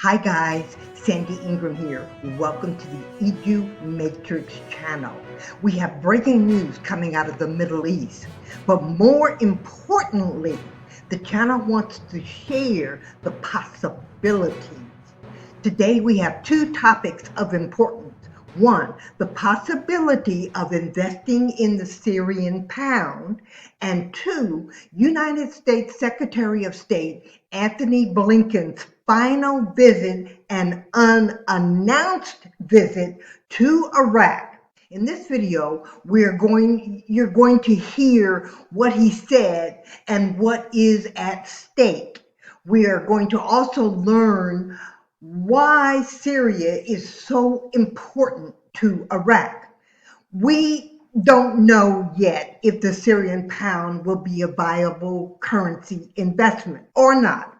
Hi guys, Sandy Ingram here. Welcome to the EDU Matrix channel. We have breaking news coming out of the Middle East, but more importantly, the channel wants to share the possibilities. Today we have two topics of importance. One, the possibility of investing in the Syrian Pound, and two, United States Secretary of State Anthony Blinken's final visit and unannounced visit to Iraq. In this video, you're going to hear what he said and what is at stake. We are going to also learn why Syria is so important to Iraq. We don't know yet if the Syrian pound will be a viable currency investment or not.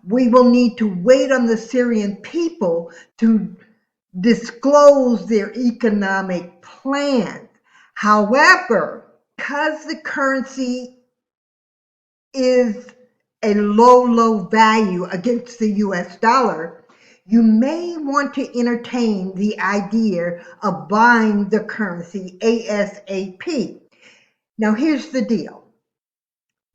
We will need to wait on the Syrian people to disclose their economic plans. However, because the currency is a low value against the US dollar, you may want to entertain the idea of buying the currency ASAP. Now, here's the deal.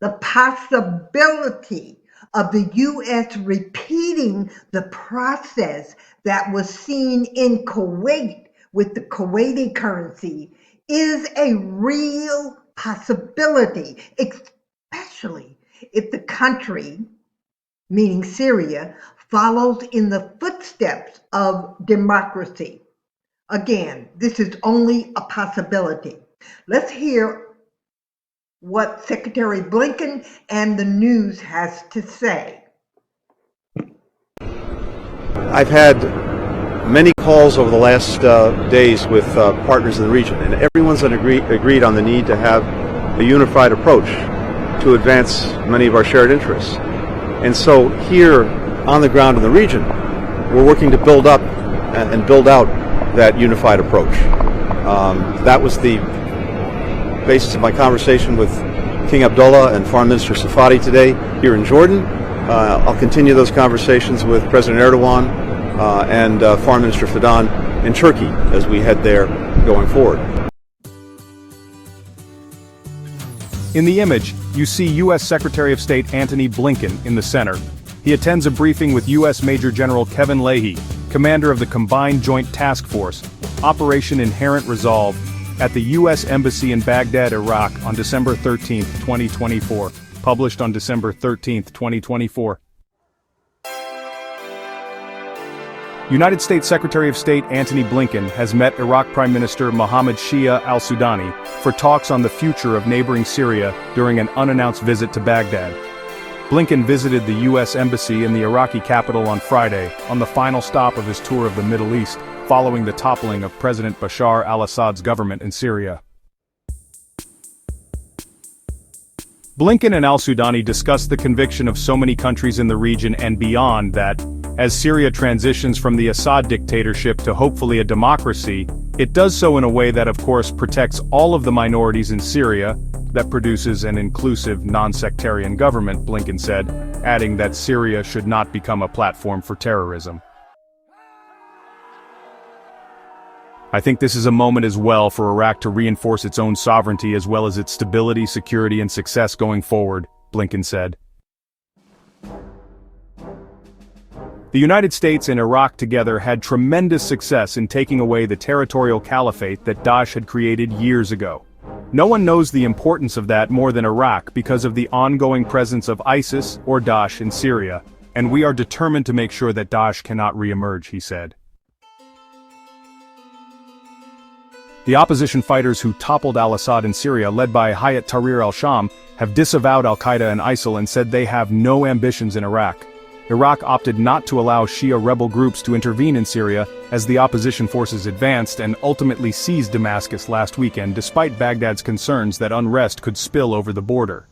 The possibility of the U.S. repeating the process that was seen in Kuwait with the Kuwaiti currency is a real possibility, especially if the country, meaning Syria, follows in the footsteps of democracy. Again, this is only a possibility. Let's hear what Secretary Blinken and the news has to say. I've had many calls over the last days with partners in the region, and everyone's agreed on the need to have a unified approach to advance many of our shared interests. And so here on the ground in the region, we're working to build up and build out that unified approach. That was the basis of my conversation with King Abdullah and Foreign Minister Safadi today here in Jordan. I'll continue those conversations with President Erdogan and Foreign Minister Fidan in Turkey as we head there going forward. In the image, you see U.S. Secretary of State Anthony Blinken in the center. He attends a briefing with U.S. Major General Kevin Leahy, commander of the Combined Joint Task Force, Operation Inherent Resolve, at the U.S. Embassy in Baghdad, Iraq on December 13, 2024, published on December 13, 2024. United States Secretary of State Anthony Blinken has met Iraq Prime Minister Mohammed Shia al-Sudani for talks on the future of neighboring Syria during an unannounced visit to Baghdad. Blinken visited the U.S. Embassy in the Iraqi capital on Friday, on the final stop of his tour of the Middle East, following the toppling of President Bashar al-Assad's government in Syria. Blinken and al-Sudani discussed the conviction of so many countries in the region and beyond that, as Syria transitions from the Assad dictatorship to hopefully a democracy, it does so in a way that of course protects all of the minorities in Syria, that produces an inclusive, non-sectarian government, Blinken said, adding that Syria should not become a platform for terrorism. I think this is a moment as well for Iraq to reinforce its own sovereignty as well as its stability, security, and success going forward, Blinken said. The United States and Iraq together had tremendous success in taking away the territorial caliphate that Daesh had created years ago. No one knows the importance of that more than Iraq because of the ongoing presence of ISIS or Daesh in Syria, and we are determined to make sure that Daesh cannot re-emerge, he said. The opposition fighters who toppled al-Assad in Syria, led by Hayat Tahrir al-Sham, have disavowed al-Qaeda and ISIL and said they have no ambitions in Iraq. Iraq opted not to allow Shia rebel groups to intervene in Syria as the opposition forces advanced and ultimately seized Damascus last weekend despite Baghdad's concerns that unrest could spill over the border.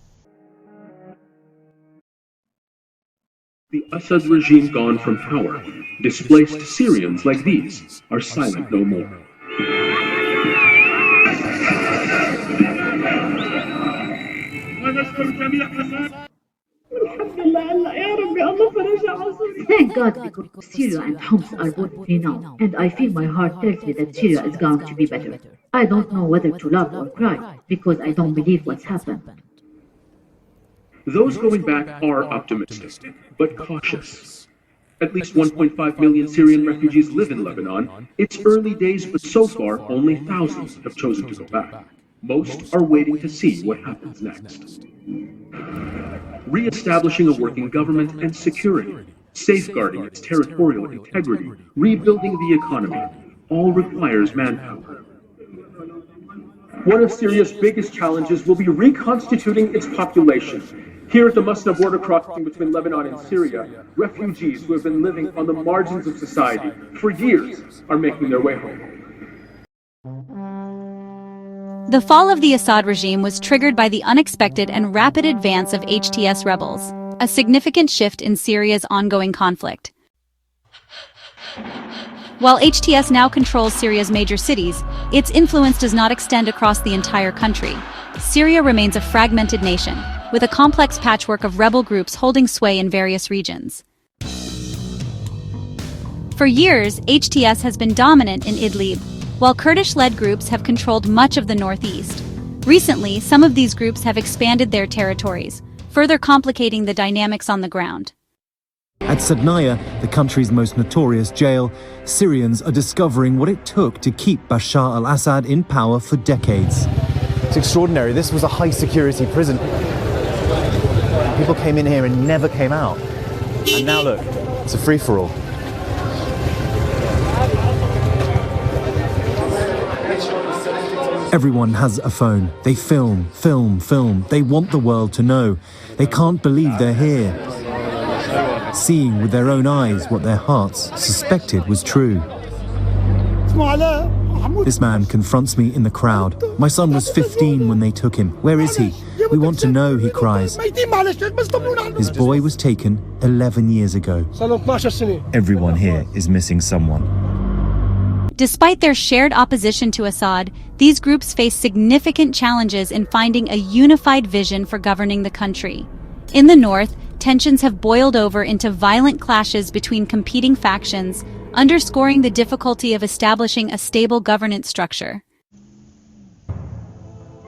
The Assad regime gone from power, displaced Syrians like these are silent no more. الحمد لله هلا يا رب Thank God, because Syria and Homs are both free now, and I feel my heart tells me that Syria is going to be better. I don't know whether to laugh or cry, because I don't believe what's happened. Those going back are optimistic, but cautious. At least 1.5 million Syrian refugees live in Lebanon. It's early days, but so far only thousands have chosen to go back. Most are waiting to see what happens next. Re-establishing a working government and security, safeguarding its territorial integrity, rebuilding the economy, all requires manpower. One of Syria's biggest challenges will be reconstituting its population. Here at the Musna border crossing between Lebanon and Syria, refugees who have been living on the margins of society for years are making their way home. The fall of the Assad regime was triggered by the unexpected and rapid advance of HTS rebels, a significant shift in Syria's ongoing conflict. While HTS now controls Syria's major cities, its influence does not extend across the entire country. Syria remains a fragmented nation, with a complex patchwork of rebel groups holding sway in various regions. For years, HTS has been dominant in Idlib, while Kurdish-led groups have controlled much of the northeast. Recently, some of these groups have expanded their territories, further complicating the dynamics on the ground. At Sadnaya, the country's most notorious jail, Syrians are discovering what it took to keep Bashar al-Assad in power for decades. It's extraordinary. This was a high-security prison. People came in here and never came out. And now look, it's a free-for-all. Everyone has a phone. They film. They want the world to know. They can't believe they're here, seeing with their own eyes what their hearts suspected was true. This man confronts me in the crowd. My son was 15 when they took him. Where is he? We want to know, he cries. His boy was taken 11 years ago. Everyone here is missing someone. Despite their shared opposition to Assad, these groups face significant challenges in finding a unified vision for governing the country. In the north, tensions have boiled over into violent clashes between competing factions, underscoring the difficulty of establishing a stable governance structure.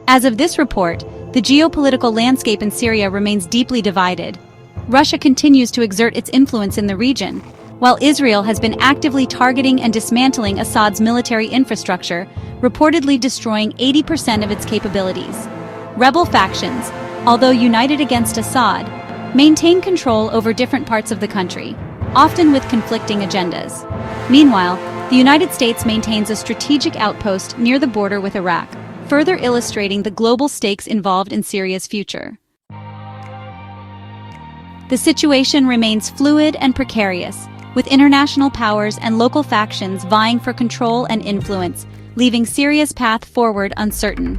As of this report, the geopolitical landscape in Syria remains deeply divided. Russia continues to exert its influence in the region, while Israel has been actively targeting and dismantling Assad's military infrastructure, reportedly destroying 80% of its capabilities. Rebel factions, although united against Assad, maintain control over different parts of the country, often with conflicting agendas. Meanwhile, the United States maintains a strategic outpost near the border with Iraq, further illustrating the global stakes involved in Syria's future. The situation remains fluid and precarious, with international powers and local factions vying for control and influence, leaving Syria's path forward uncertain.